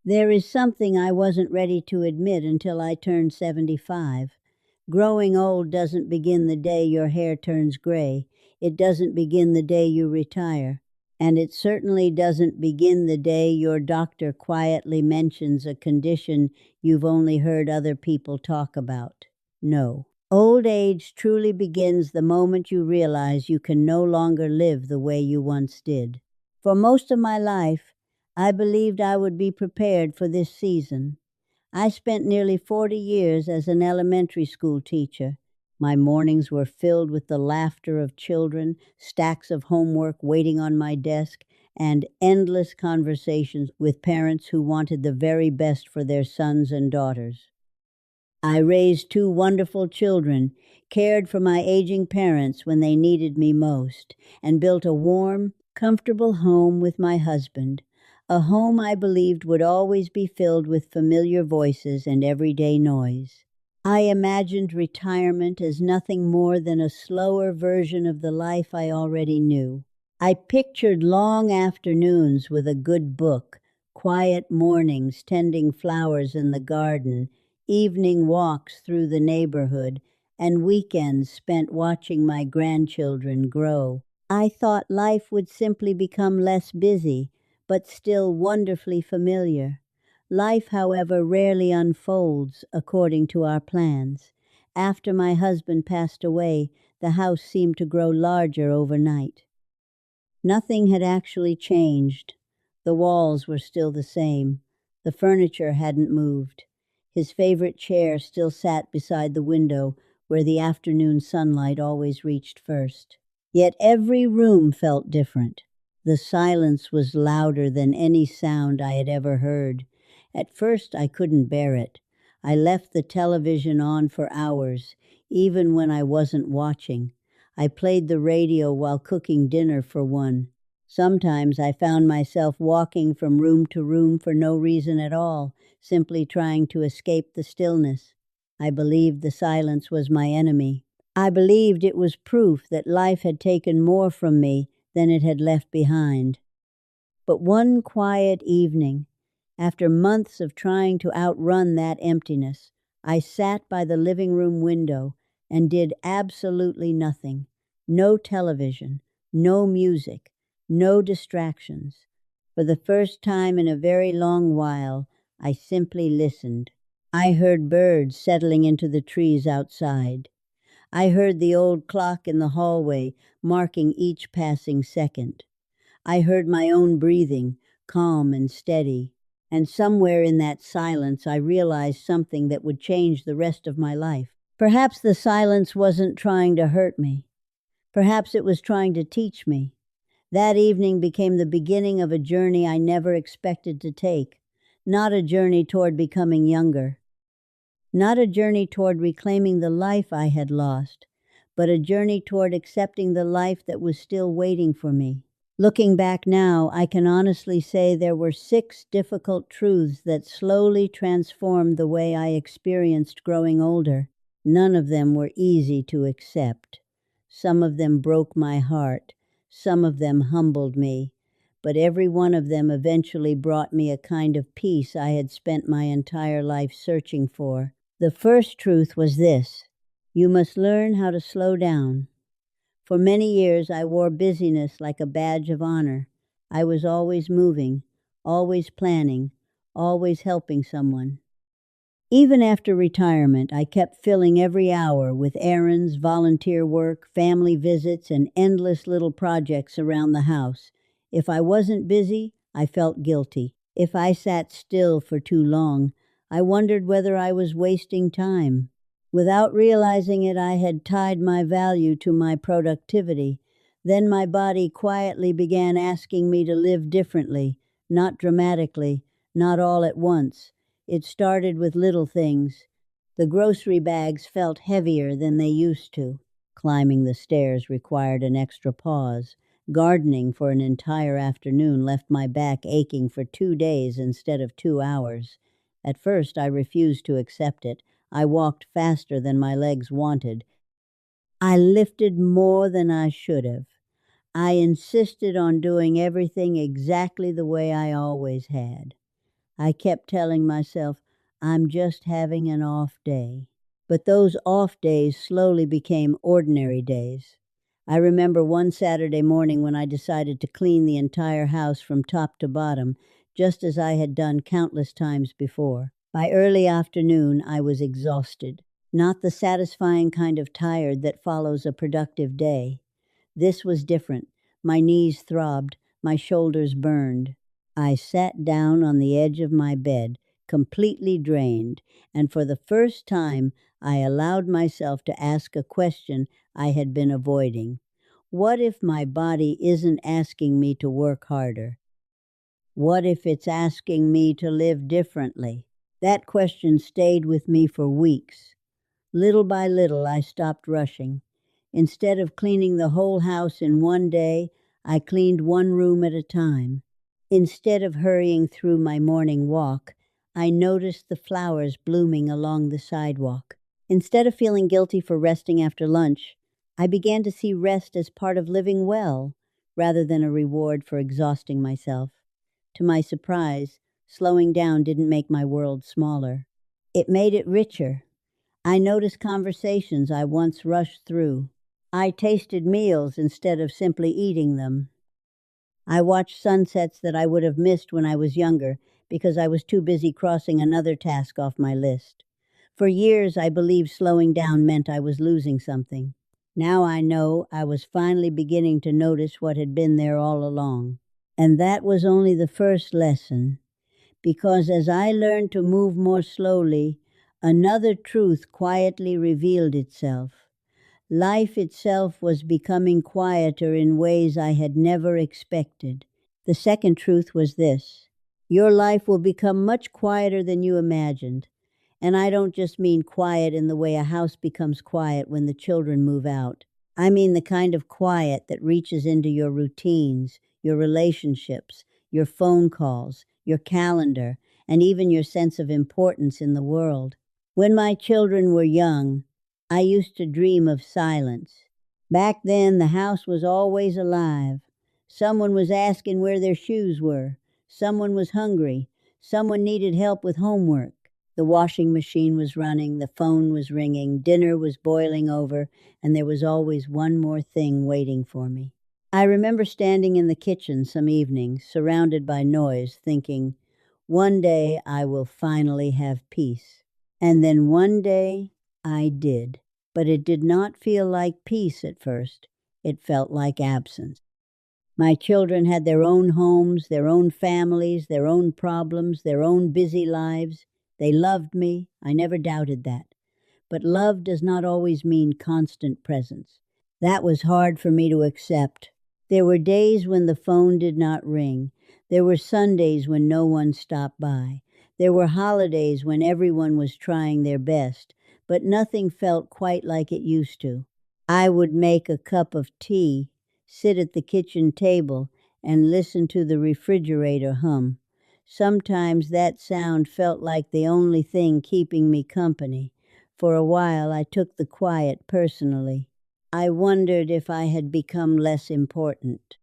There is something I wasn't ready to admit until I turned 75. Growing old doesn't begin the day your hair turns gray. It doesn't begin the day you retire. And it certainly doesn't begin the day your doctor quietly mentions a condition you've only heard other people talk about. No. Old age truly begins the moment you realize you can no longer live the way you once did. For most of my life, I believed I would be prepared for this season. I spent nearly 40 years as an elementary school teacher. My mornings were filled with the laughter of children, stacks of homework waiting on my desk, and endless conversations with parents who wanted the very best for their sons and daughters. I raised two wonderful children, cared for my aging parents when they needed me most, and built a warm, comfortable home with my husband, a home I believed would always be filled with familiar voices and everyday noise. I imagined retirement as nothing more than a slower version of the life I already knew. I pictured long afternoons with a good book, quiet mornings tending flowers in the garden, evening walks through the neighborhood, and weekends spent watching my grandchildren grow. I thought life would simply become less busy, but still wonderfully familiar. Life, however, rarely unfolds according to our plans. After my husband passed away, the house seemed to grow larger overnight. Nothing had actually changed. The walls were still the same. The furniture hadn't moved. His favorite chair still sat beside the window where the afternoon sunlight always reached first. Yet every room felt different. The silence was louder than any sound I had ever heard. At first I couldn't bear it. I left the television on for hours, even when I wasn't watching. I played the radio while cooking dinner for one. Sometimes I found myself walking from room to room for no reason at all, simply trying to escape the stillness. I believed the silence was my enemy. I believed it was proof that life had taken more from me than it had left behind. But one quiet evening, after months of trying to outrun that emptiness, I sat by the living room window and did absolutely nothing. No television, no music, no distractions. For the first time in a very long while, I simply listened. I heard birds settling into the trees outside. I heard the old clock in the hallway marking each passing second. I heard my own breathing, calm and steady. And somewhere in that silence, I realized something that would change the rest of my life. Perhaps the silence wasn't trying to hurt me. Perhaps it was trying to teach me. That evening became the beginning of a journey I never expected to take. Not a journey toward becoming younger. Not a journey toward reclaiming the life I had lost, but a journey toward accepting the life that was still waiting for me. Looking back now, I can honestly say there were 6 difficult truths that slowly transformed the way I experienced growing older. None of them were easy to accept. Some of them broke my heart. Some of them humbled me. But every one of them eventually brought me a kind of peace I had spent my entire life searching for. The first truth was this: you must learn how to slow down. For many years I wore busyness like a badge of honor. I was always moving, always planning, always helping someone. Even after retirement, I kept filling every hour with errands, volunteer work, family visits, and endless little projects around the house. If I wasn't busy, I felt guilty. If I sat still for too long, I wondered whether I was wasting time. Without realizing it, I had tied my value to my productivity. Then my body quietly began asking me to live differently, not dramatically, not all at once. It started with little things. The grocery bags felt heavier than they used to. Climbing the stairs required an extra pause. Gardening for an entire afternoon left my back aching for 2 days instead of 2 hours. At first, I refused to accept it. I walked faster than my legs wanted. I lifted more than I should have. I insisted on doing everything exactly the way I always had. I kept telling myself, I'm just having an off day. But those off days slowly became ordinary days. I remember one Saturday morning when I decided to clean the entire house from top to bottom, just as I had done countless times before. By early afternoon, I was exhausted, not the satisfying kind of tired that follows a productive day. This was different. My knees throbbed, my shoulders burned. I sat down on the edge of my bed, completely drained, and for the first time I allowed myself to ask a question I had been avoiding. What if my body isn't asking me to work harder? What if it's asking me to live differently? That question stayed with me for weeks. Little by little, I stopped rushing. Instead of cleaning the whole house in one day, I cleaned one room at a time. Instead of hurrying through my morning walk, I noticed the flowers blooming along the sidewalk. Instead of feeling guilty for resting after lunch, I began to see rest as part of living well, rather than a reward for exhausting myself. To my surprise, slowing down didn't make my world smaller. It made it richer. I noticed conversations I once rushed through. I tasted meals instead of simply eating them. I watched sunsets that I would have missed when I was younger because I was too busy crossing another task off my list. For years, I believed slowing down meant I was losing something. Now I know I was finally beginning to notice what had been there all along. And that was only the first lesson, because as I learned to move more slowly, another truth quietly revealed itself. Life itself was becoming quieter in ways I had never expected. The second truth was this: your life will become much quieter than you imagined. And I don't just mean quiet in the way a house becomes quiet when the children move out. I mean the kind of quiet that reaches into your routines, your relationships, your phone calls, your calendar, and even your sense of importance in the world. When my children were young, I used to dream of silence. Back then, the house was always alive. Someone was asking where their shoes were. Someone was hungry. Someone needed help with homework. The washing machine was running, the phone was ringing, dinner was boiling over, and there was always one more thing waiting for me. I remember standing in the kitchen some evenings, surrounded by noise, thinking, one day I will finally have peace. And then one day I did. But it did not feel like peace at first. It felt like absence. My children had their own homes, their own families, their own problems, their own busy lives. They loved me. I never doubted that. But love does not always mean constant presence. That was hard for me to accept. There were days when the phone did not ring. There were Sundays when no one stopped by. There were holidays when everyone was trying their best, but nothing felt quite like it used to. I would make a cup of tea, sit at the kitchen table, and listen to the refrigerator hum. Sometimes that sound felt like the only thing keeping me company. For a while I took the quiet personally. I wondered if I had become less important.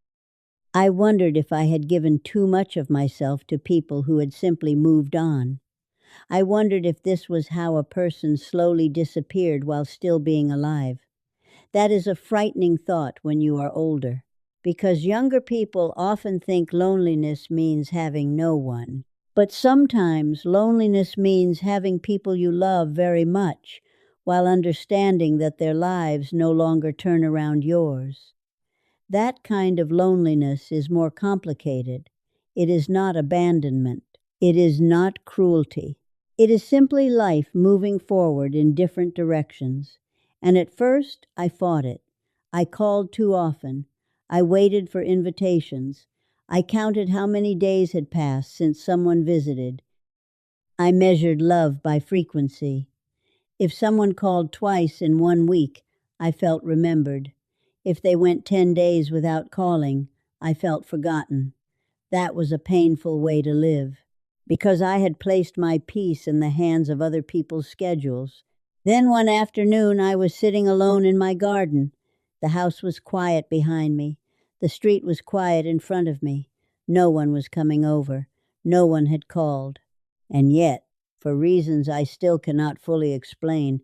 I wondered if I had given too much of myself to people who had simply moved on. I wondered if this was how a person slowly disappeared while still being alive. That is a frightening thought when you are older, because younger people often think loneliness means having no one. But sometimes loneliness means having people you love very much, while understanding that their lives no longer turn around yours. That kind of loneliness is more complicated. It is not abandonment. It is not cruelty. It is simply life moving forward in different directions. And at first, I fought it. I called too often. I waited for invitations. I counted how many days had passed since someone visited. I measured love by frequency. If someone called twice in 1 week, I felt remembered. If they went 10 days without calling, I felt forgotten. That was a painful way to live, because I had placed my peace in the hands of other people's schedules. Then one afternoon I was sitting alone in my garden. The house was quiet behind me. The street was quiet in front of me. No one was coming over. No one had called. And yet, for reasons I still cannot fully explain,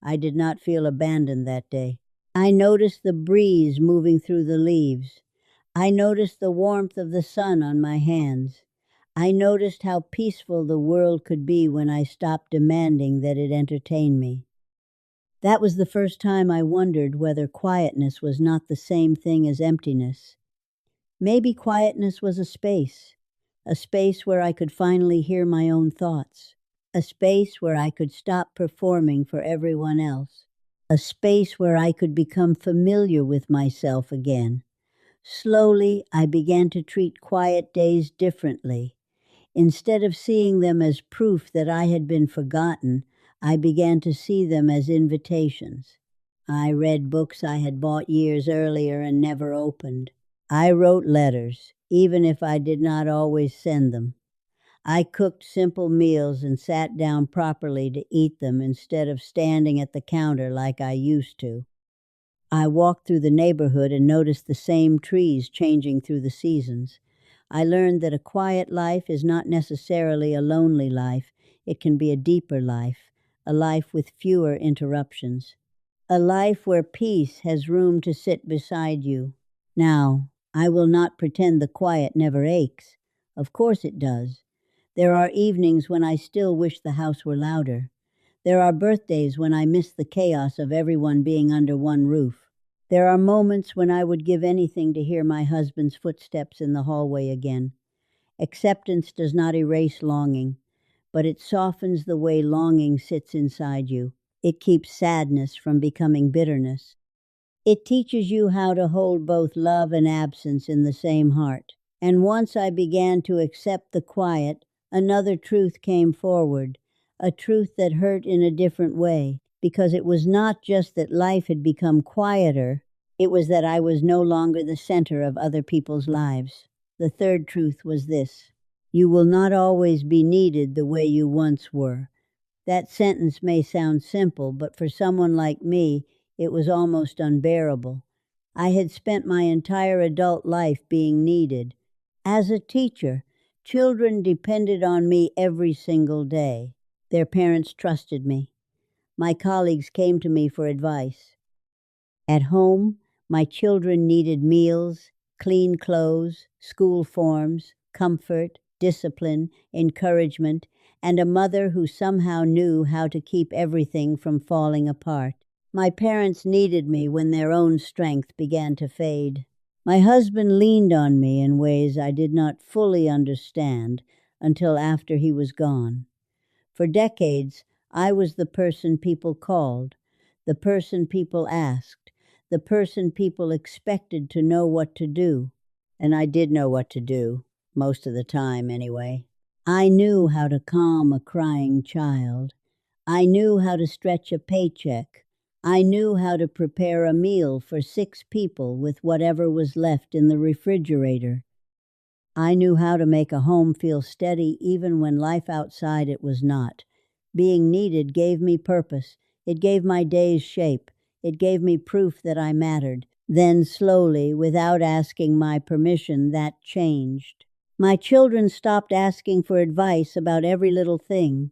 I did not feel abandoned that day. I noticed the breeze moving through the leaves. I noticed the warmth of the sun on my hands. I noticed how peaceful the world could be when I stopped demanding that it entertain me. That was the first time I wondered whether quietness was not the same thing as emptiness. Maybe quietness was a space where I could finally hear my own thoughts, a space where I could stop performing for everyone else, a space where I could become familiar with myself again. Slowly, I began to treat quiet days differently. Instead of seeing them as proof that I had been forgotten, I began to see them as invitations. I read books I had bought years earlier and never opened. I wrote letters, even if I did not always send them. I cooked simple meals and sat down properly to eat them instead of standing at the counter like I used to. I walked through the neighborhood and noticed the same trees changing through the seasons. I learned that a quiet life is not necessarily a lonely life. It can be a deeper life, a life with fewer interruptions, a life where peace has room to sit beside you. Now, I will not pretend the quiet never aches. Of course it does. There are evenings when I still wish the house were louder. There are birthdays when I miss the chaos of everyone being under one roof. There are moments when I would give anything to hear my husband's footsteps in the hallway again. Acceptance does not erase longing, but it softens the way longing sits inside you. It keeps sadness from becoming bitterness. It teaches you how to hold both love and absence in the same heart. And once I began to accept the quiet, another truth came forward, a truth that hurt in a different way, because it was not just that life had become quieter, it was that I was no longer the center of other people's lives. The third truth was this: you will not always be needed the way you once were. That sentence may sound simple, but for someone like me, it was almost unbearable. I had spent my entire adult life being needed. As a teacher, children depended on me every single day. Their parents trusted me. My colleagues came to me for advice. At home, my children needed meals, clean clothes, school forms, comfort, discipline, encouragement, and a mother who somehow knew how to keep everything from falling apart. My parents needed me when their own strength began to fade. My husband leaned on me in ways I did not fully understand until after he was gone. For decades, I was the person people called, the person people asked, the person people expected to know what to do. And I did know what to do, most of the time anyway. I knew how to calm a crying child. I knew how to stretch a paycheck. I knew how to prepare a meal for 6 people with whatever was left in the refrigerator. I knew how to make a home feel steady even when life outside it was not. Being needed gave me purpose. It gave my days shape. It gave me proof that I mattered. Then slowly, without asking my permission, that changed. My children stopped asking for advice about every little thing.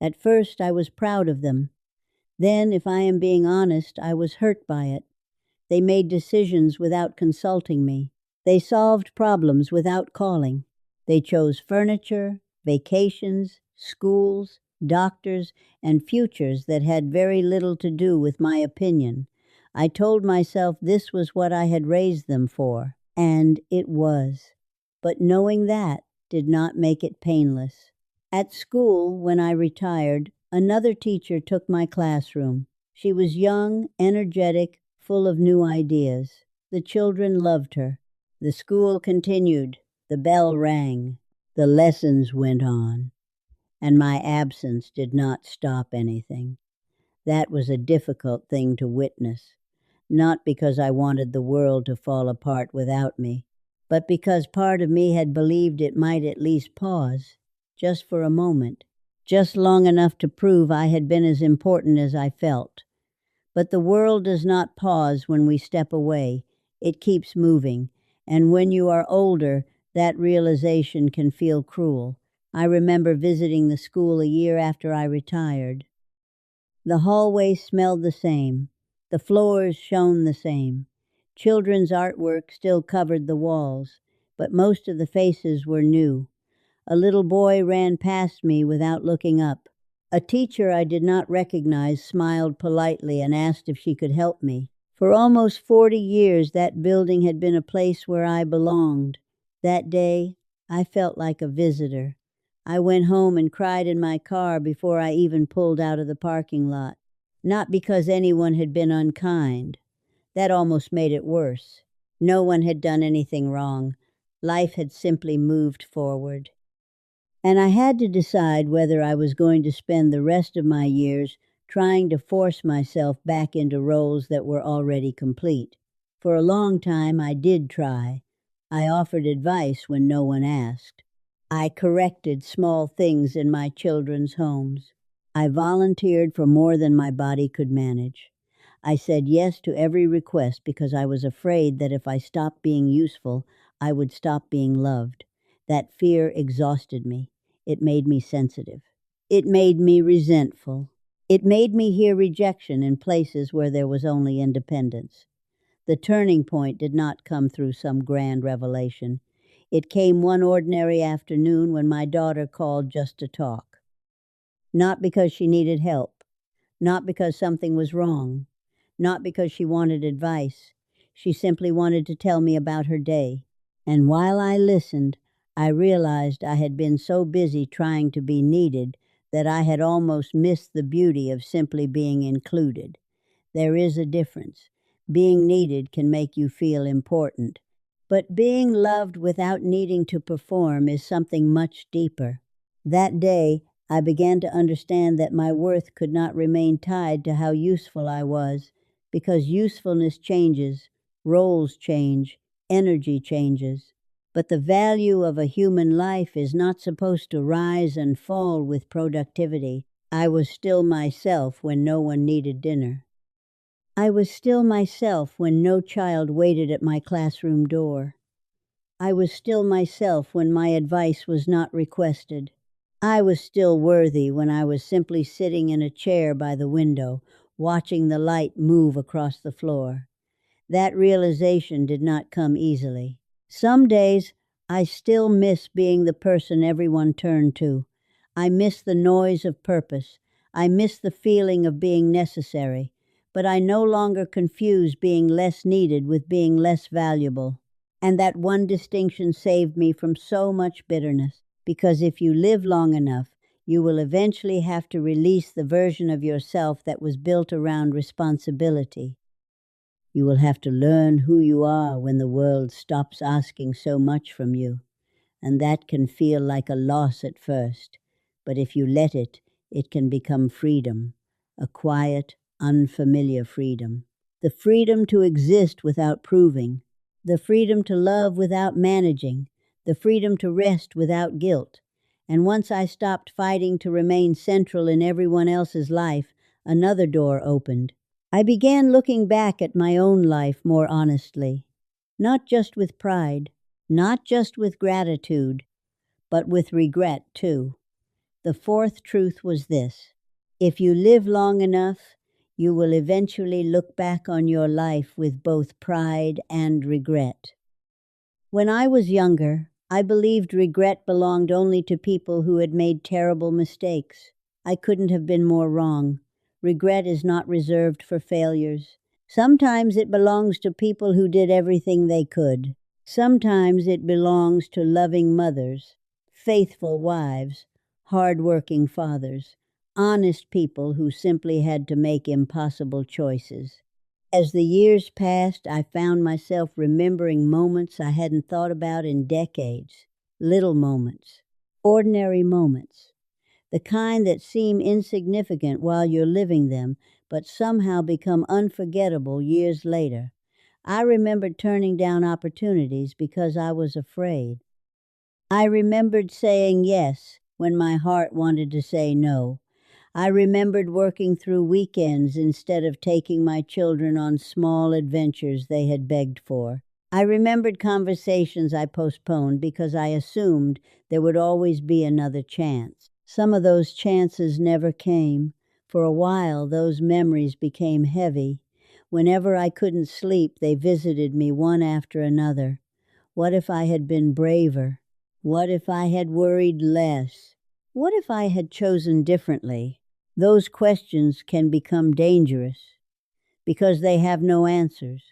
At first, I was proud of them. Then, if I am being honest, I was hurt by it. They made decisions without consulting me. They solved problems without calling. They chose furniture, vacations, schools, doctors, and futures that had very little to do with my opinion. I told myself this was what I had raised them for, and it was. But knowing that did not make it painless. At school, when I retired, another teacher took my classroom. She was young, energetic, full of new ideas. The children loved her. The school continued. The bell rang. The lessons went on. And my absence did not stop anything. That was a difficult thing to witness. Not because I wanted the world to fall apart without me, but because part of me had believed it might at least pause, just for a moment, just long enough to prove I had been as important as I felt. But the world does not pause when we step away. It keeps moving. And when you are older, that realization can feel cruel. I remember visiting the school a year after I retired. The hallways smelled the same. The floors shone the same. Children's artwork still covered the walls, but most of the faces were new. A little boy ran past me without looking up. A teacher I did not recognize smiled politely and asked if she could help me. For almost 40 years, that building had been a place where I belonged. That day, I felt like a visitor. I went home and cried in my car before I even pulled out of the parking lot. Not because anyone had been unkind. That almost made it worse. No one had done anything wrong. Life had simply moved forward. And I had to decide whether I was going to spend the rest of my years trying to force myself back into roles that were already complete. For a long time, I did try. I offered advice when no one asked. I corrected small things in my children's homes. I volunteered for more than my body could manage. I said yes to every request because I was afraid that if I stopped being useful, I would stop being loved. That fear exhausted me. It made me sensitive. It made me resentful. It made me hear rejection in places where there was only independence. The turning point did not come through some grand revelation. It came one ordinary afternoon when my daughter called just to talk. Not because she needed help. Not because something was wrong. Not because she wanted advice. She simply wanted to tell me about her day. And while I listened, I realized I had been so busy trying to be needed that I had almost missed the beauty of simply being included. There is a difference. Being needed can make you feel important. But being loved without needing to perform is something much deeper. That day, I began to understand that my worth could not remain tied to how useful I was, because usefulness changes, roles change, energy changes. But the value of a human life is not supposed to rise and fall with productivity. I was still myself when no one needed dinner. I was still myself when no child waited at my classroom door. I was still myself when my advice was not requested. I was still worthy when I was simply sitting in a chair by the window, watching the light move across the floor. That realization did not come easily. Some days, I still miss being the person everyone turned to. I miss the noise of purpose. I miss the feeling of being necessary. But I no longer confuse being less needed with being less valuable. And that one distinction saved me from so much bitterness. Because if you live long enough, you will eventually have to release the version of yourself that was built around responsibility. You will have to learn who you are when the world stops asking so much from you, and that can feel like a loss at first. But if you let it, it can become freedom, a quiet, unfamiliar freedom. The freedom to exist without proving, the freedom to love without managing, the freedom to rest without guilt. And once I stopped fighting to remain central in everyone else's life, another door opened. I began looking back at my own life more honestly, not just with pride, not just with gratitude, but with regret too. The fourth truth was this: if you live long enough, you will eventually look back on your life with both pride and regret. When I was younger, I believed regret belonged only to people who had made terrible mistakes. I couldn't have been more wrong. Regret is not reserved for failures. Sometimes it belongs to people who did everything they could. Sometimes it belongs to loving mothers, faithful wives, hard-working fathers, honest people who simply had to make impossible choices. As the years passed, I found myself remembering moments I hadn't thought about in decades. Little moments, ordinary moments, the kind that seem insignificant while you're living them, but somehow become unforgettable years later. I remembered turning down opportunities because I was afraid. I remembered saying yes when my heart wanted to say no. I remembered working through weekends instead of taking my children on small adventures they had begged for. I remembered conversations I postponed because I assumed there would always be another chance. Some of those chances never came. For a while, those memories became heavy. Whenever I couldn't sleep, they visited me one after another. What if I had been braver? What if I had worried less? What if I had chosen differently? Those questions can become dangerous because they have no answers,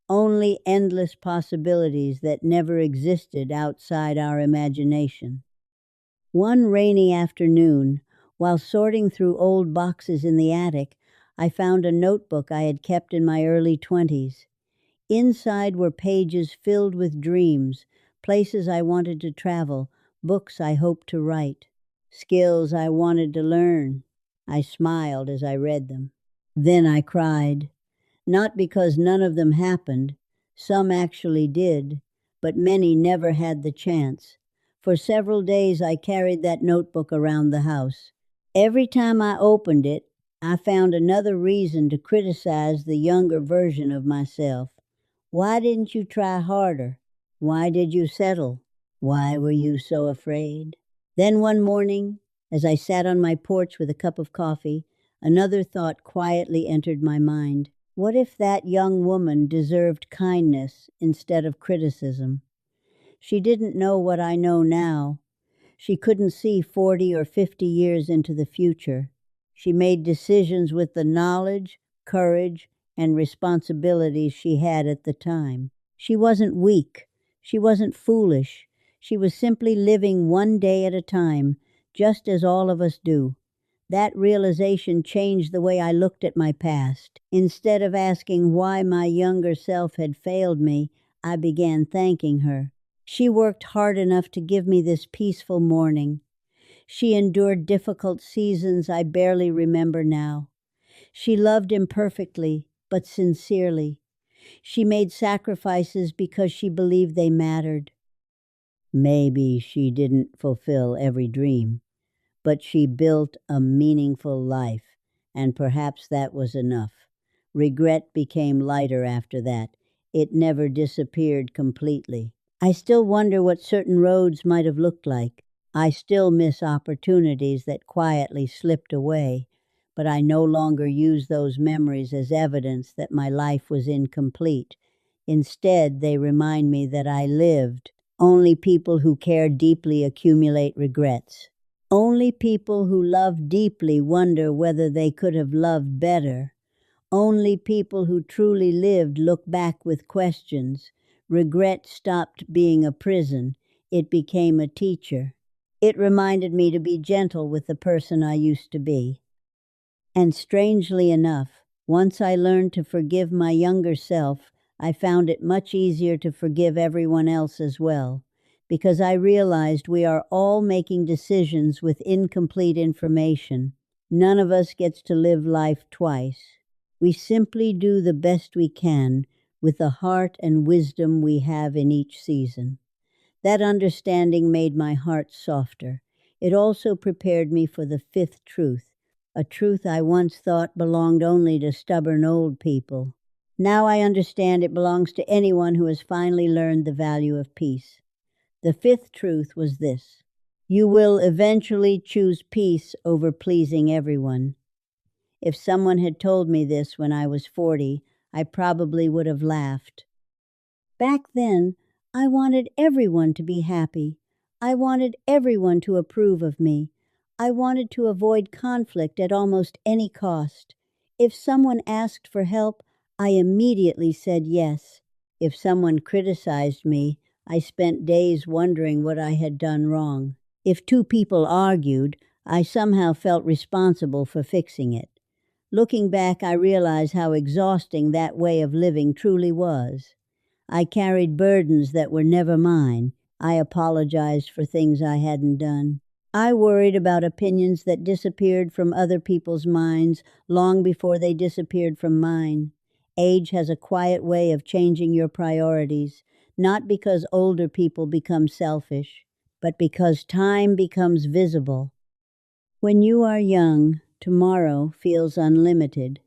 only endless possibilities that never existed outside our imagination. One rainy afternoon, while sorting through old boxes in the attic, I found a notebook I had kept in my early 20s. Inside were pages filled with dreams, places I wanted to travel, books I hoped to write, skills I wanted to learn. I smiled as I read them. Then I cried. Not because none of them happened, some actually did, but many never had the chance. For several days I carried that notebook around the house. Every time I opened it, I found another reason to criticize the younger version of myself. Why didn't you try harder? Why did you settle? Why were you so afraid? Then one morning, as I sat on my porch with a cup of coffee, another thought quietly entered my mind. What if that young woman deserved kindness instead of criticism? She didn't know what I know now. She couldn't see 40 or 50 years into the future. She made decisions with the knowledge, courage, and responsibilities she had at the time. She wasn't weak. She wasn't foolish. She was simply living one day at a time, just as all of us do. That realization changed the way I looked at my past. Instead of asking why my younger self had failed me, I began thanking her. She worked hard enough to give me this peaceful morning. She endured difficult seasons I barely remember now. She loved imperfectly, but sincerely. She made sacrifices because she believed they mattered. Maybe she didn't fulfill every dream, but she built a meaningful life, and perhaps that was enough. Regret became lighter after that. It never disappeared completely. I still wonder what certain roads might have looked like. I still miss opportunities that quietly slipped away, but I no longer use those memories as evidence that my life was incomplete. Instead, they remind me that I lived. Only people who care deeply accumulate regrets. Only people who love deeply wonder whether they could have loved better. Only people who truly lived look back with questions. Regret stopped being a prison. It became a teacher. It reminded me to be gentle with the person I used to be. And strangely enough, once I learned to forgive my younger self, I found it much easier to forgive everyone else as well, because I realized we are all making decisions with incomplete information. None of us gets to live life twice. We simply do the best we can with the heart and wisdom we have in each season. That understanding made my heart softer. It also prepared me for the fifth truth, a truth I once thought belonged only to stubborn old people. Now I understand it belongs to anyone who has finally learned the value of peace. The fifth truth was this: you will eventually choose peace over pleasing everyone. If someone had told me this when I was 40, I probably would have laughed. Back then, I wanted everyone to be happy. I wanted everyone to approve of me. I wanted to avoid conflict at almost any cost. If someone asked for help, I immediately said yes. If someone criticized me, I spent days wondering what I had done wrong. If two people argued, I somehow felt responsible for fixing it. Looking back, I realize how exhausting that way of living truly was. I carried burdens that were never mine. I apologized for things I hadn't done. I worried about opinions that disappeared from other people's minds long before they disappeared from mine. Age has a quiet way of changing your priorities, not because older people become selfish, but because time becomes visible. When you are young, tomorrow feels unlimited.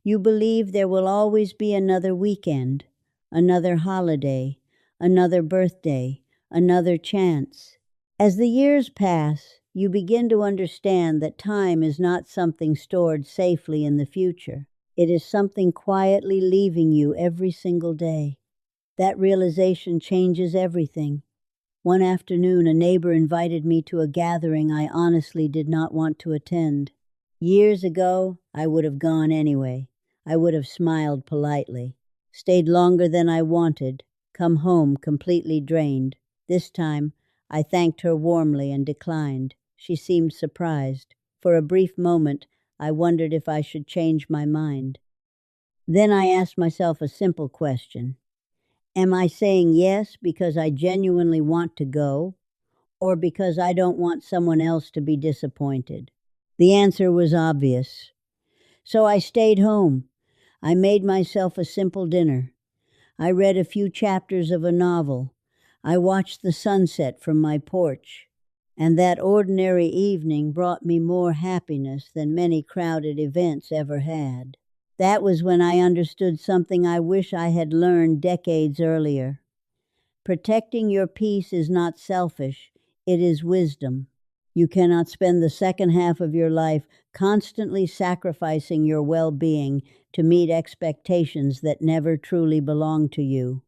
You believe there will always be another weekend. another holiday, another birthday, another chance. As the years pass, you begin to understand that time is not something stored safely in the future. It is something quietly leaving you every single day. That realization changes everything. One afternoon, a neighbor invited me to a gathering I honestly did not want to attend. Years ago, I would have gone anyway. I would have smiled politely, stayed longer than I wanted, come home completely drained. This time, I thanked her warmly and declined. She seemed surprised. For a brief moment, I wondered if I should change my mind. Then I asked myself a simple question. Am I saying yes because I genuinely want to go, or because I don't want someone else to be disappointed? The answer was obvious. So I stayed home. I made myself a simple dinner. I read a few chapters of a novel. I watched the sunset from my porch. And that ordinary evening brought me more happiness than many crowded events ever had. That was when I understood something I wish I had learned decades earlier. Protecting your peace is not selfish, it is wisdom. You cannot spend the second half of your life constantly sacrificing your well-being to meet expectations that never truly belong to you.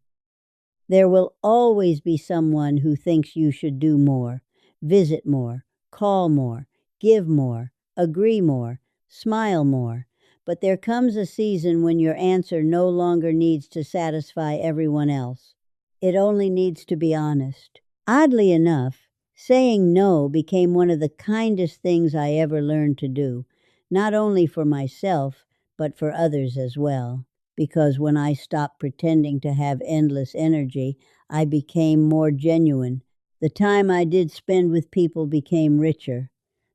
There will always be someone who thinks you should do more, visit more, call more, give more, agree more, smile more. But there comes a season when your answer no longer needs to satisfy everyone else. It only needs to be honest. Oddly enough, saying no became one of the kindest things I ever learned to do, not only for myself, but for others as well. Because when I stopped pretending to have endless energy, I became more genuine. The time I did spend with people became richer.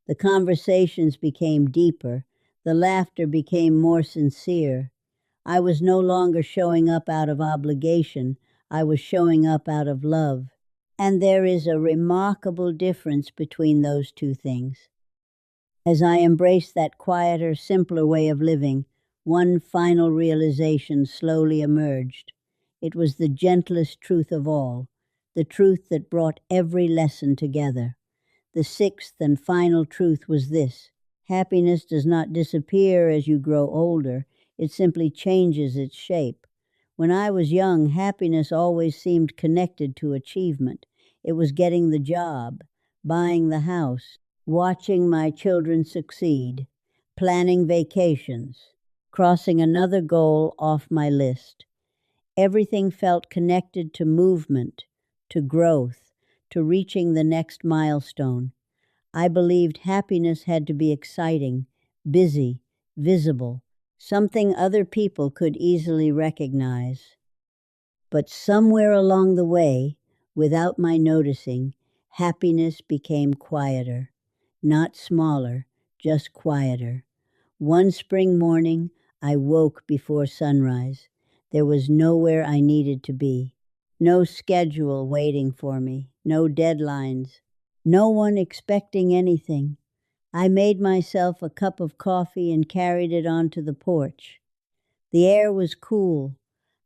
The conversations became deeper. The laughter became more sincere. I was no longer showing up out of obligation. I was showing up out of love. And there is a remarkable difference between those two things. As I embraced that quieter, simpler way of living, one final realization slowly emerged. It was the gentlest truth of all, the truth that brought every lesson together. The sixth and final truth was this: happiness does not disappear as you grow older, it simply changes its shape. When I was young, happiness always seemed connected to achievement. It was getting the job, buying the house, watching my children succeed, planning vacations, crossing another goal off my list. Everything felt connected to movement, to growth, to reaching the next milestone. I believed happiness had to be exciting, busy, visible, something other people could easily recognize. But somewhere along the way, without my noticing, happiness became quieter. Not smaller, just quieter. One spring morning, I woke before sunrise. There was nowhere I needed to be. No schedule waiting for me, no deadlines, no one expecting anything. I made myself a cup of coffee and carried it onto the porch. The air was cool.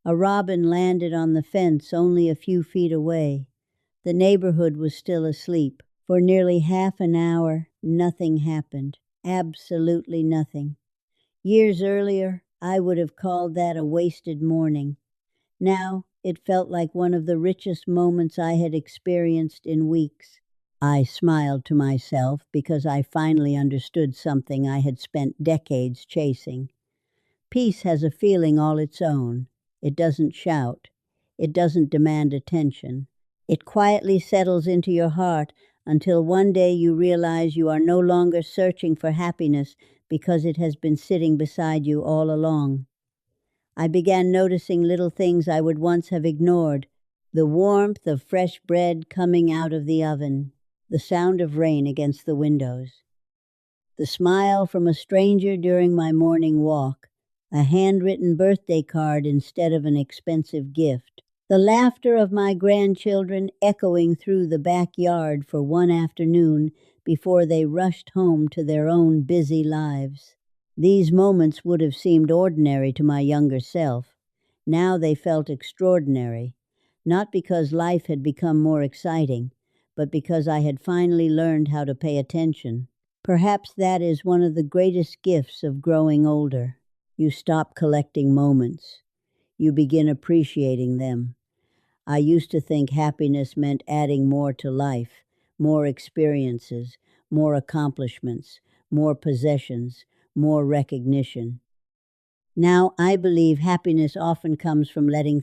A robin landed on the fence only a few feet away. The neighborhood was still asleep. For nearly half an hour, nothing happened. Absolutely nothing. Years earlier, I would have called that a wasted morning. Now, it felt like one of the richest moments I had experienced in weeks. I smiled to myself because I finally understood something I had spent decades chasing. Peace has a feeling all its own. It doesn't shout. It doesn't demand attention. It quietly settles into your heart until one day you realize you are no longer searching for happiness because it has been sitting beside you all along. I began noticing little things I would once have ignored: the warmth of fresh bread coming out of the oven, the sound of rain against the windows, the smile from a stranger during my morning walk, a handwritten birthday card instead of an expensive gift, the laughter of my grandchildren echoing through the backyard for one afternoon before they rushed home to their own busy lives. These moments would have seemed ordinary to my younger self. Now they felt extraordinary, not because life had become more exciting, but because I had finally learned how to pay attention. Perhaps that is one of the greatest gifts of growing older. You stop collecting moments. You begin appreciating them. I used to think happiness meant adding more to life, more experiences, more accomplishments, more possessions, more recognition. Now I believe happiness often comes from letting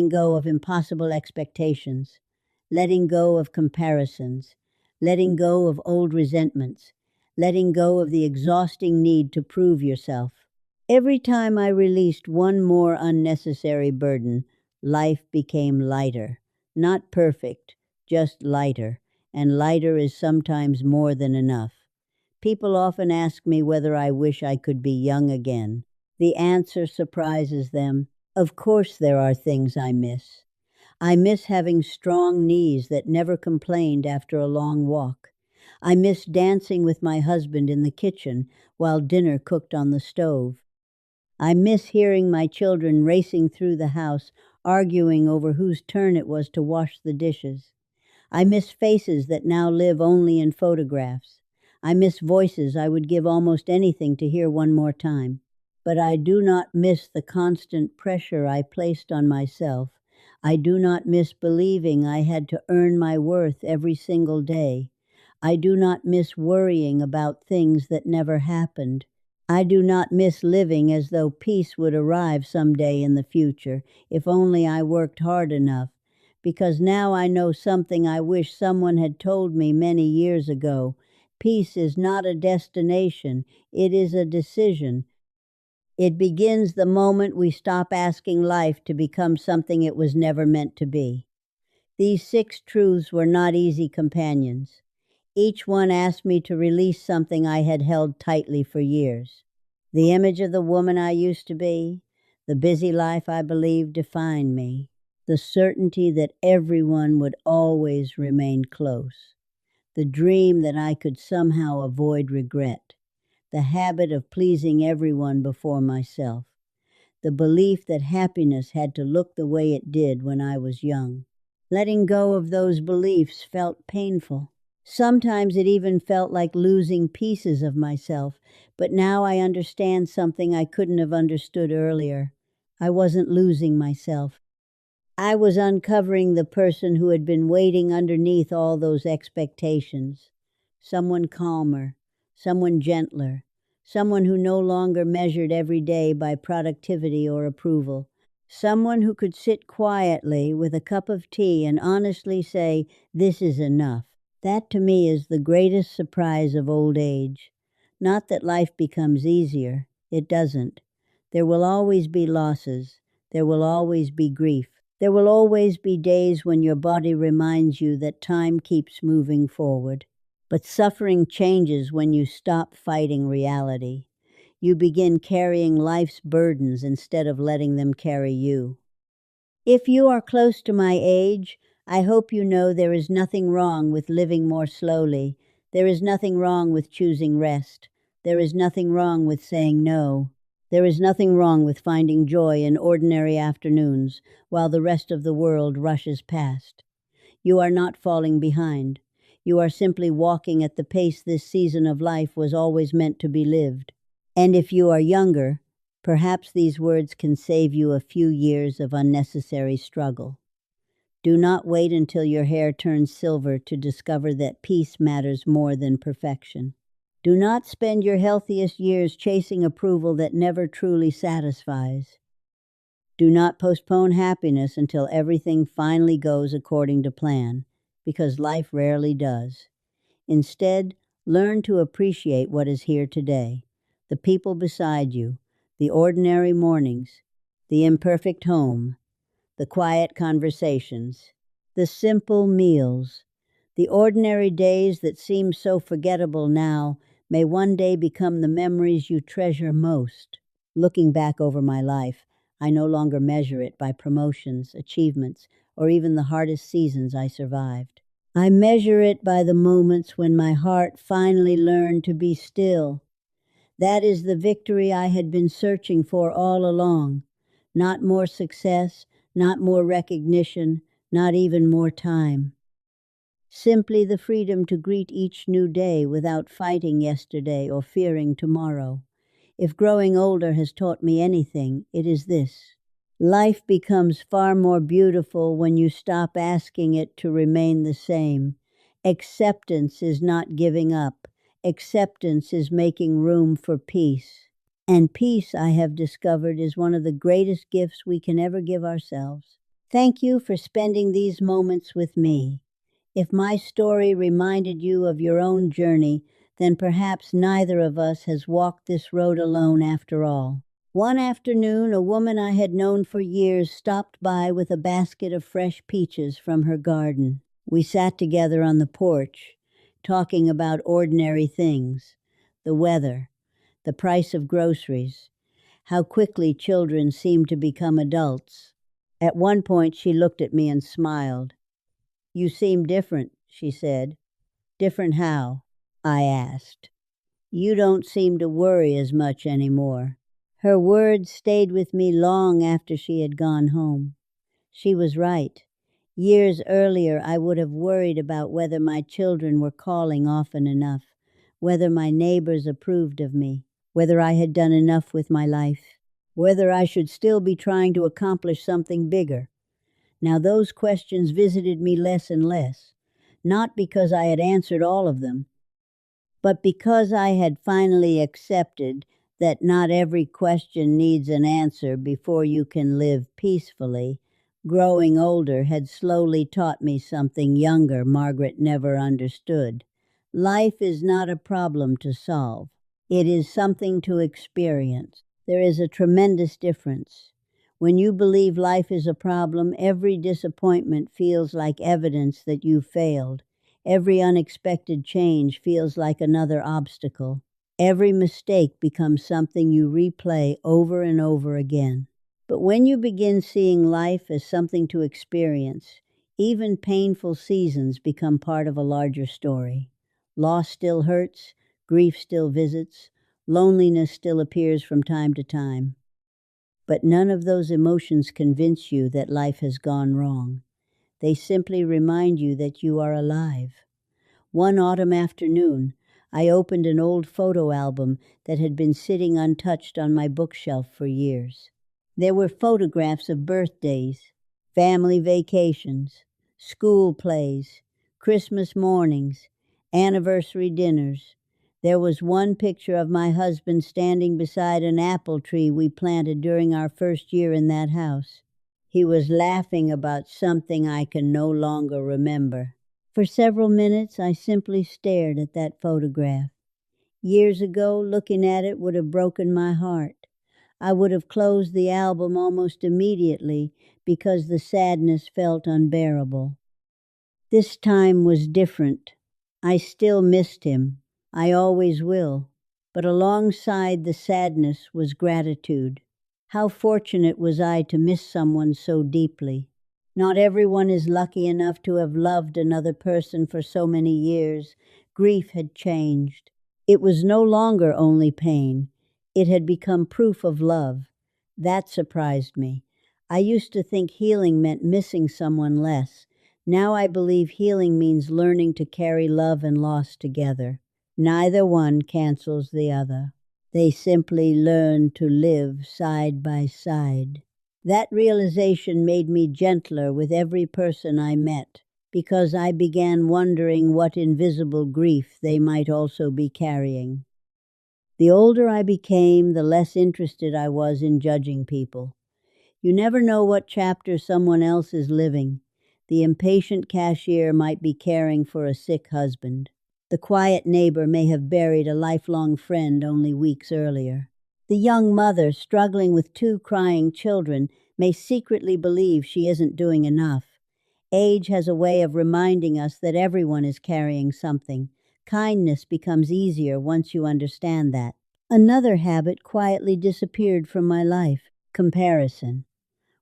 go of impossible expectations, letting go of comparisons, letting go of old resentments, letting go of the exhausting need to prove yourself. Every time I released one more unnecessary burden, life became lighter. Not perfect, just lighter, and lighter is sometimes more than enough. People often ask me whether I wish I could be young again. The answer surprises them. Of course there are things I miss. I miss having strong knees that never complained after a long walk. I miss dancing with my husband in the kitchen while dinner cooked on the stove. I miss hearing my children racing through the house, arguing over whose turn it was to wash the dishes. I miss faces that now live only in photographs. I miss voices I would give almost anything to hear one more time. But I do not miss the constant pressure I placed on myself. I do not miss believing I had to earn my worth every single day. I do not miss worrying about things that never happened. I do not miss living as though peace would arrive someday in the future, if only I worked hard enough. Because now I know something I wish someone had told me many years ago. Peace is not a destination, it is a decision. It begins the moment we stop asking life to become something it was never meant to be. These 6 truths were not easy companions. Each one asked me to release something I had held tightly for years. The image of the woman I used to be, the busy life I believed defined me, the certainty that everyone would always remain close, the dream that I could somehow avoid regret, the habit of pleasing everyone before myself, the belief that happiness had to look the way it did when I was young. Letting go of those beliefs felt painful. Sometimes it even felt like losing pieces of myself, but now I understand something I couldn't have understood earlier. I wasn't losing myself. I was uncovering the person who had been waiting underneath all those expectations. Someone calmer, someone gentler, someone who no longer measured every day by productivity or approval. Someone who could sit quietly with a cup of tea and honestly say, "This is enough." That to me is the greatest surprise of old age. Not that life becomes easier. It doesn't. There will always be losses. There will always be grief. There will always be days when your body reminds you that time keeps moving forward. But suffering changes when you stop fighting reality. You begin carrying life's burdens instead of letting them carry you. If you are close to my age, I hope you know there is nothing wrong with living more slowly. There is nothing wrong with choosing rest. There is nothing wrong with saying no. There is nothing wrong with finding joy in ordinary afternoons while the rest of the world rushes past. You are not falling behind. You are simply walking at the pace this season of life was always meant to be lived. And if you are younger, perhaps these words can save you a few years of unnecessary struggle. Do not wait until your hair turns silver to discover that peace matters more than perfection. Do not spend your healthiest years chasing approval that never truly satisfies. Do not postpone happiness until everything finally goes according to plan, because life rarely does. Instead, learn to appreciate what is here today, the people beside you, the ordinary mornings, the imperfect home, the quiet conversations, the simple meals, the ordinary days that seem so forgettable now may one day become the memories you treasure most. Looking back over my life, I no longer measure it by promotions, achievements, or even the hardest seasons I survived. I measure it by the moments when my heart finally learned to be still. That is the victory I had been searching for all along. Not more success, not more recognition, not even more time. Simply the freedom to greet each new day without fighting yesterday or fearing tomorrow. If growing older has taught me anything, it is this. Life becomes far more beautiful when you stop asking it to remain the same. Acceptance is not giving up. Acceptance is making room for peace. And peace, I have discovered, is one of the greatest gifts we can ever give ourselves. Thank you for spending these moments with me. If my story reminded you of your own journey, then perhaps neither of us has walked this road alone after all. One afternoon, a woman I had known for years stopped by with a basket of fresh peaches from her garden. We sat together on the porch, talking about ordinary things, the weather, the price of groceries, how quickly children seem to become adults. At one point, she looked at me and smiled. "You seem different," she said. "Different how?" I asked. "You don't seem to worry as much anymore." Her words stayed with me long after she had gone home. She was right. Years earlier, I would have worried about whether my children were calling often enough, whether my neighbors approved of me, whether I had done enough with my life, whether I should still be trying to accomplish something bigger. Now those questions visited me less and less, not because I had answered all of them, but because I had finally accepted that not every question needs an answer before you can live peacefully. Growing older had slowly taught me something younger Margaret never understood. Life is not a problem to solve. It is something to experience. There is a tremendous difference. When you believe life is a problem, every disappointment feels like evidence that you failed. Every unexpected change feels like another obstacle. Every mistake becomes something you replay over and over again. But when you begin seeing life as something to experience, even painful seasons become part of a larger story. Loss still hurts, grief still visits, loneliness still appears from time to time. But none of those emotions convince you that life has gone wrong. They simply remind you that you are alive. One autumn afternoon, I opened an old photo album that had been sitting untouched on my bookshelf for years. There were photographs of birthdays, family vacations, school plays, Christmas mornings, anniversary dinners. There was one picture of my husband standing beside an apple tree we planted during our first year in that house. He was laughing about something I can no longer remember. For several minutes, I simply stared at that photograph. Years ago, looking at it would have broken my heart. I would have closed the album almost immediately because the sadness felt unbearable. This time was different. I still missed him. I always will. But alongside the sadness was gratitude. How fortunate was I to miss someone so deeply. Not everyone is lucky enough to have loved another person for so many years. Grief had changed. It was no longer only pain. It had become proof of love. That surprised me. I used to think healing meant missing someone less. Now I believe healing means learning to carry love and loss together. Neither one cancels the other. They simply learn to live side by side. That realization made me gentler with every person I met, because I began wondering what invisible grief they might also be carrying. The older I became, the less interested I was in judging people. You never know what chapter someone else is living. The impatient cashier might be caring for a sick husband. The quiet neighbor may have buried a lifelong friend only weeks earlier. The young mother struggling with 2 crying children may secretly believe she isn't doing enough. Age has a way of reminding us that everyone is carrying something. Kindness becomes easier once you understand that. Another habit quietly disappeared from my life: comparison.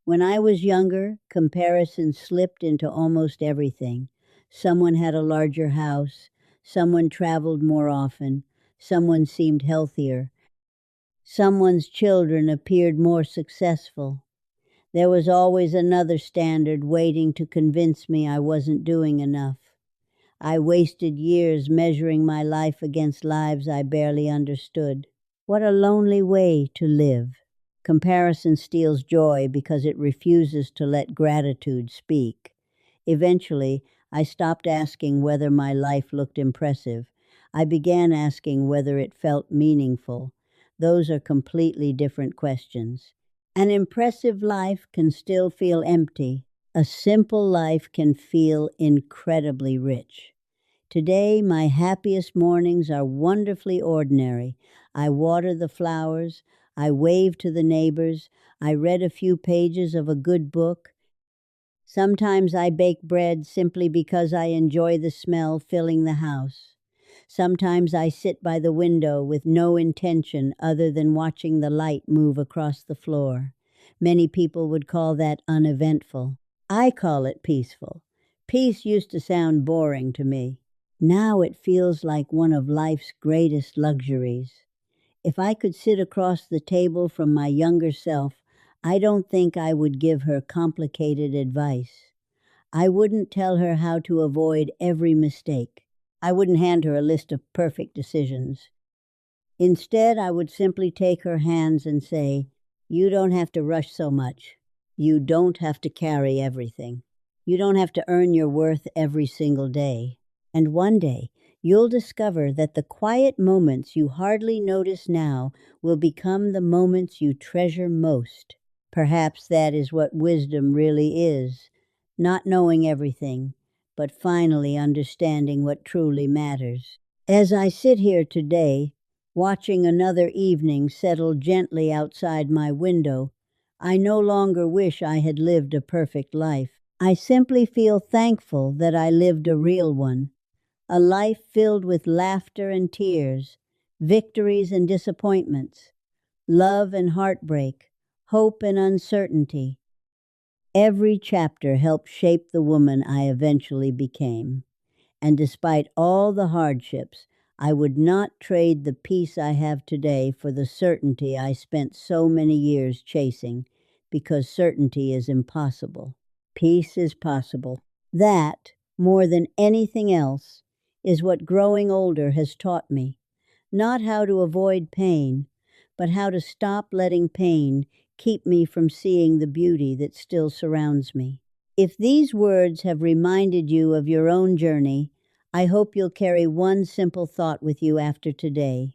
When I was younger, comparison slipped into almost everything. Someone had a larger house, someone traveled more often, someone seemed healthier, Someone's children appeared more successful. There was always another standard waiting to convince me I wasn't doing enough. I wasted years measuring my life against lives I barely understood. What a lonely way to live. Comparison steals joy because it refuses to let gratitude speak. Eventually, I stopped asking whether my life looked impressive. I began asking whether it felt meaningful. Those are completely different questions. An impressive life can still feel empty. A simple life can feel incredibly rich. Today, my happiest mornings are wonderfully ordinary. I water the flowers, I wave to the neighbors, I read a few pages of a good book. Sometimes I bake bread simply because I enjoy the smell filling the house. Sometimes I sit by the window with no intention other than watching the light move across the floor. Many people would call that uneventful. I call it peaceful. Peace used to sound boring to me. Now it feels like one of life's greatest luxuries. If I could sit across the table from my younger self, I don't think I would give her complicated advice. I wouldn't tell her how to avoid every mistake. I wouldn't hand her a list of perfect decisions. Instead, I would simply take her hands and say, "You don't have to rush so much. You don't have to carry everything. You don't have to earn your worth every single day. And one day, you'll discover that the quiet moments you hardly notice now will become the moments you treasure most." Perhaps that is what wisdom really is, not knowing everything, but finally understanding what truly matters. As I sit here today, watching another evening settle gently outside my window, I no longer wish I had lived a perfect life. I simply feel thankful that I lived a real one, a life filled with laughter and tears, victories and disappointments, love and heartbreak, hope and uncertainty. Every chapter helped shape the woman I eventually became. And despite all the hardships, I would not trade the peace I have today for the certainty I spent so many years chasing, because certainty is impossible. Peace is possible. That, more than anything else, is what growing older has taught me. Not how to avoid pain, but how to stop letting pain keep me from seeing the beauty that still surrounds me. If these words have reminded you of your own journey, I hope you'll carry one simple thought with you after today.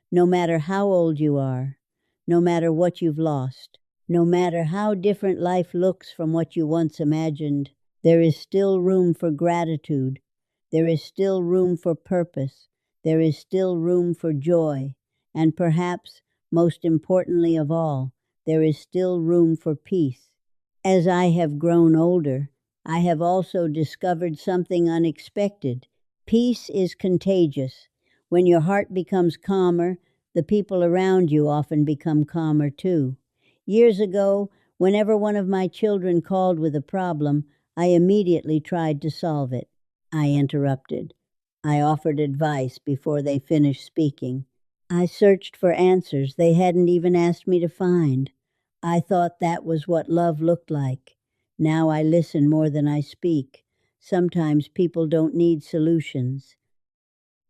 No matter how old you are, no matter what you've lost, no matter how different life looks from what you once imagined, there is still room for gratitude. There is still room for purpose. There is still room for joy. And perhaps, most importantly of all, there is still room for peace. As I have grown older, I have also discovered something unexpected. Peace is contagious. When your heart becomes calmer, the people around you often become calmer too. Years ago, whenever one of my children called with a problem, I immediately tried to solve it. I interrupted. I offered advice before they finished speaking. I searched for answers they hadn't even asked me to find. I thought that was what love looked like. Now I listen more than I speak. Sometimes people don't need solutions.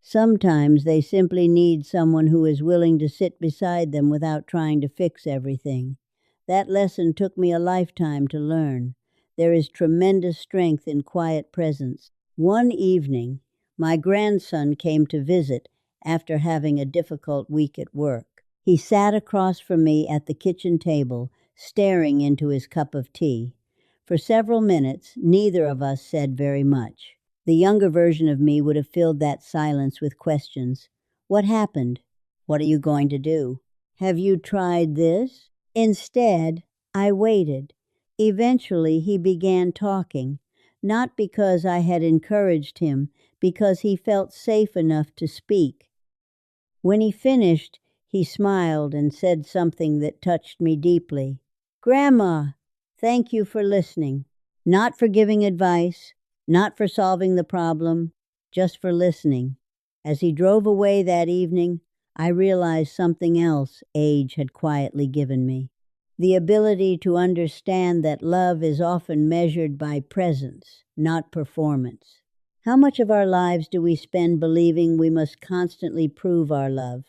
Sometimes they simply need someone who is willing to sit beside them without trying to fix everything. That lesson took me a lifetime to learn. There is tremendous strength in quiet presence. One evening, my grandson came to visit after having a difficult week at work. He sat across from me at the kitchen table, staring into his cup of tea. For several minutes, neither of us said very much. The younger version of me would have filled that silence with questions. What happened? What are you going to do? Have you tried this? Instead, I waited. Eventually, he began talking, not because I had encouraged him, because he felt safe enough to speak. When he finished, he smiled and said something that touched me deeply. "Grandma, thank you for listening. Not for giving advice, not for solving the problem, just for listening." As he drove away that evening, I realized something else age had quietly given me. The ability to understand that love is often measured by presence, not performance. How much of our lives do we spend believing we must constantly prove our love?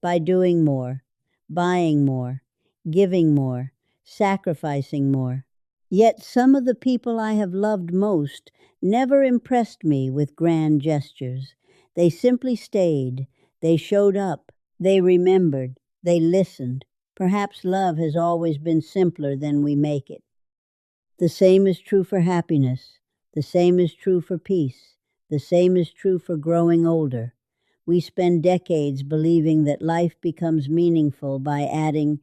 By doing more, buying more, giving more, sacrificing more. Yet some of the people I have loved most never impressed me with grand gestures. They simply stayed, they showed up, they remembered, they listened. Perhaps love has always been simpler than we make it. The same is true for happiness. The same is true for peace. The same is true for growing older. We spend decades believing that life becomes meaningful by adding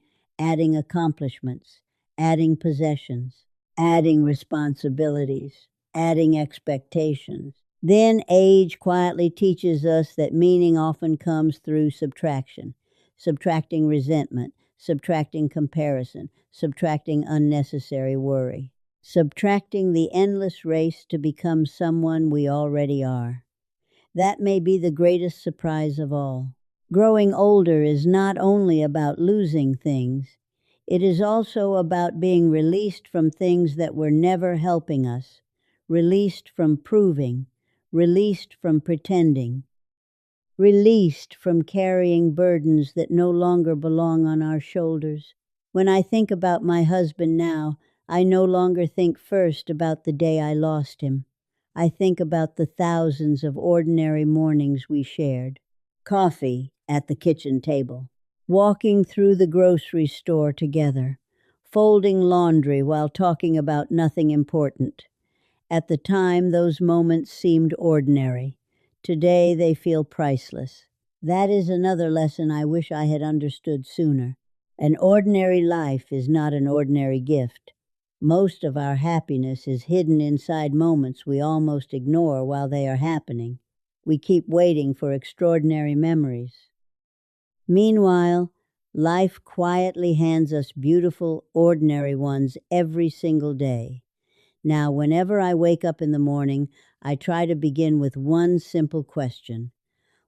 accomplishments, adding possessions, adding responsibilities, adding expectations. Then age quietly teaches us that meaning often comes through subtraction, subtracting resentment, subtracting comparison, subtracting unnecessary worry, subtracting the endless race to become someone we already are. That may be the greatest surprise of all. Growing older is not only about losing things, it is also about being released from things that were never helping us, released from proving, released from pretending, released from carrying burdens that no longer belong on our shoulders. When I think about my husband now, I no longer think first about the day I lost him. I think about the thousands of ordinary mornings we shared. Coffee at the kitchen table, walking through the grocery store together, folding laundry while talking about nothing important. At the time, those moments seemed ordinary. Today, they feel priceless. That is another lesson I wish I had understood sooner. An ordinary life is not an ordinary gift. Most of our happiness is hidden inside moments we almost ignore while they are happening. We keep waiting for extraordinary memories. Meanwhile, life quietly hands us beautiful, ordinary ones every single day. Now, whenever I wake up in the morning, I try to begin with one simple question.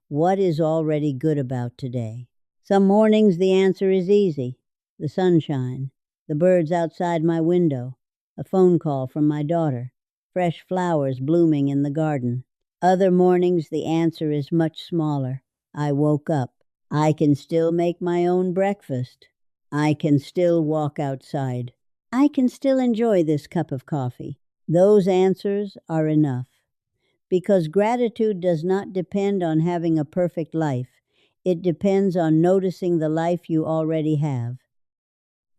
What is already good about today? Some mornings the answer is easy. The sunshine, the birds outside my window, a phone call from my daughter, fresh flowers blooming in the garden. Other mornings the answer is much smaller. I woke up. I can still make my own breakfast. I can still walk outside. I can still enjoy this cup of coffee. Those answers are enough. Because gratitude does not depend on having a perfect life. It depends on noticing the life you already have.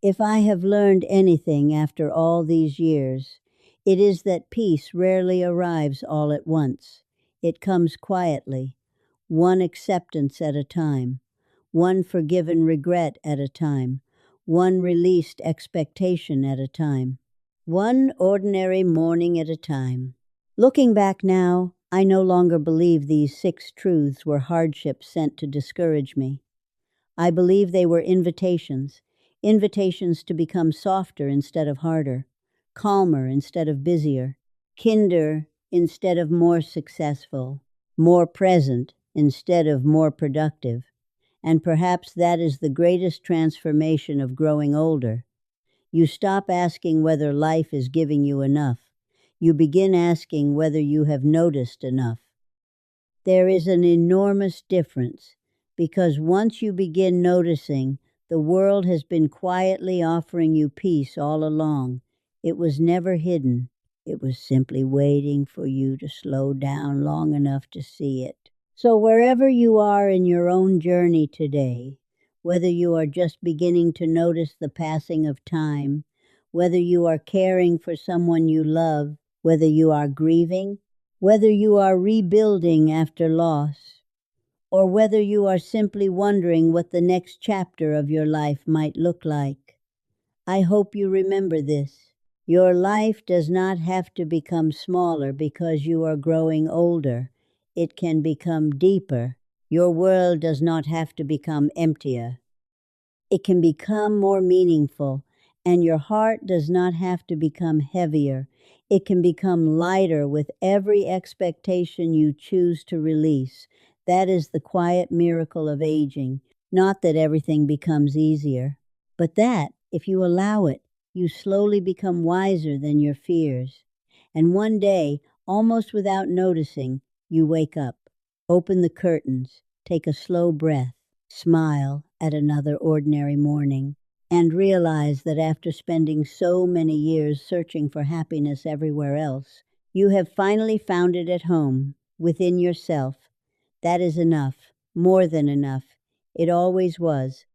If I have learned anything after all these years, it is that peace rarely arrives all at once. It comes quietly, one acceptance at a time, one forgiven regret at a time, one released expectation at a time, one ordinary morning at a time. Looking back now, I no longer believe these 6 truths were hardships sent to discourage me. I believe they were invitations, invitations to become softer instead of harder, calmer instead of busier, kinder instead of more successful, more present instead of more productive. And perhaps that is the greatest transformation of growing older. You stop asking whether life is giving you enough. You begin asking whether you have noticed enough. There is an enormous difference, because once you begin noticing, the world has been quietly offering you peace all along. It was never hidden. It was simply waiting for you to slow down long enough to see it. So wherever you are in your own journey today, whether you are just beginning to notice the passing of time, whether you are caring for someone you love, whether you are grieving, whether you are rebuilding after loss, or whether you are simply wondering what the next chapter of your life might look like, I hope you remember this. Your life does not have to become smaller because you are growing older. It can become deeper. Your world does not have to become emptier. It can become more meaningful, and your heart does not have to become heavier. It can become lighter with every expectation you choose to release. That is the quiet miracle of aging, not that everything becomes easier, but that, if you allow it, you slowly become wiser than your fears. And one day, almost without noticing, you wake up, open the curtains, take a slow breath, smile at another ordinary morning, and realize that after spending so many years searching for happiness everywhere else, you have finally found it at home, within yourself. That is enough, more than enough. It always was.